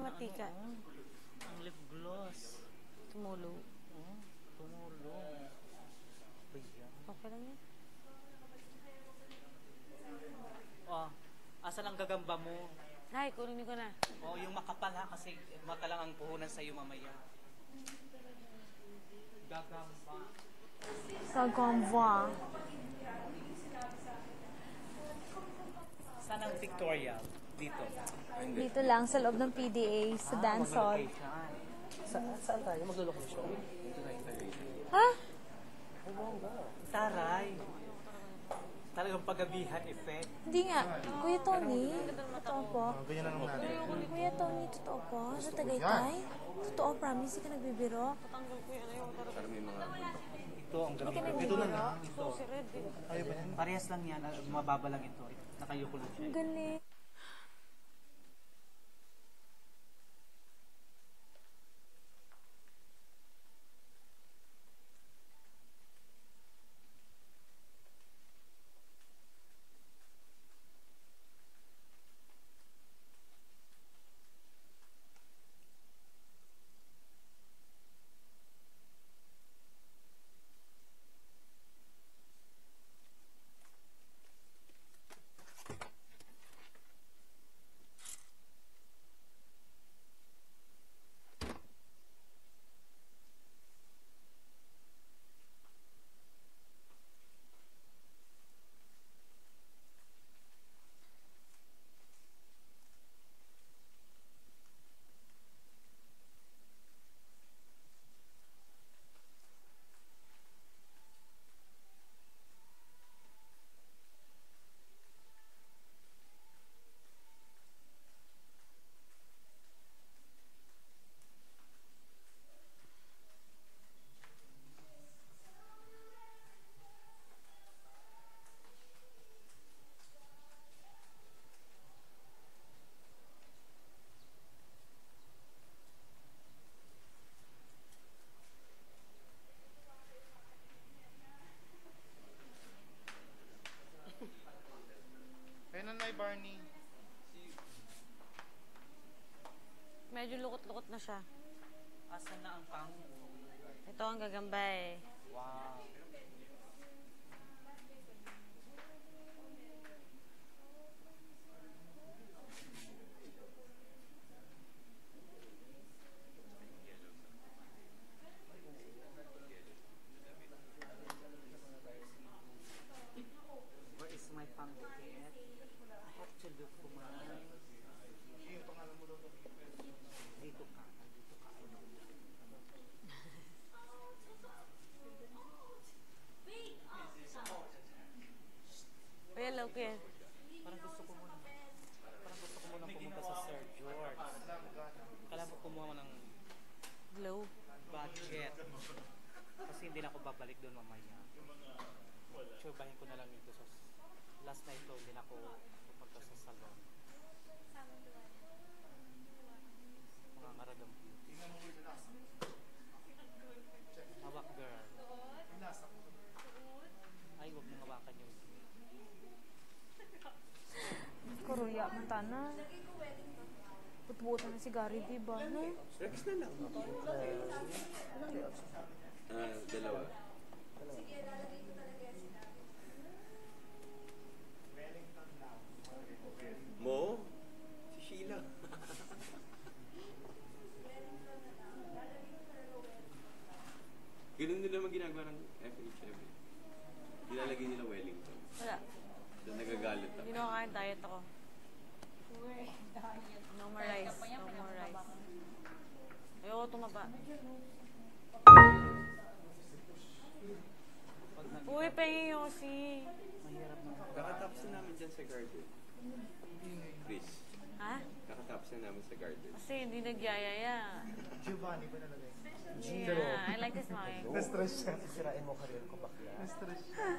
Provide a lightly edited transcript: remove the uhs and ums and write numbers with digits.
matika. Ang lip gloss. Tumulo. Tumulong. Okay lang yan. Asan ang gagamba mo? Ay, kunin ko na. Yung makapal ha, kasi mata lang ang puhunan sa'yo mamaya. Gagamba. Gagamba. Saan ang Victoria? Dito. Dito lang, sa loob ng PDA, sa dance hall. Saan tayo? Maglo-location? Ha? Taray. Talagang pagabihan effect. Hindi nga. Kuya Tony, totoo po. Ganyan na naman natin. Kuya Tony, totoo po. Sa Tagaytay. Totoo, promise. Hindi ka nagbibiro. Para may mga... Ito ang Hindi ka gabi. nagbibiro. Ayaw ba yan? Parehas lang yan. Mababa lang ito. Nakayuko lang siya. Ang galing. Kaya nanay Barney. Medyo lukot-lukot na siya. Asan na ang pang? Ito ang gagamba eh. Wow. Where is my pang bucket? I have to look for mine. Dito ka. Dito ka. Hello, kuya. Parang gusto ko muna pumunta sa Sir George. Kailangan ko kumuha mo ng Glow. budget. Kasi hindi na ako babalik doon mamaya. Tsubahin ko na lang dito sa last night ko, hindi na ako pupunta sa salon. Mga maradang beauty. Hawak girl. Ay, huwag mong hawakan yung Kuruya, mantana. Putbutan na si Gary, diba? No? Rex na lang. Dalawa. Mo? Si Sheila. Ganun din naman ginagawa ng FHM. Nilalagay nila Wellington. Wala. Doon nagagalit ako. Hindi na kakain, diet ako. No more rice. No more rice. Ayoko tumaba. Uy, pengi Yossi. mahirap na. Kakatapos na namin dyan sa garden. Chris, Ha? kakatapos na namin sa garden. Kasi hindi nagyayaya. Giovanni ba nalagay? Yeah, I like this mine. Na-stress siya. Sisirain mo career ko bakla. Na-stress siya.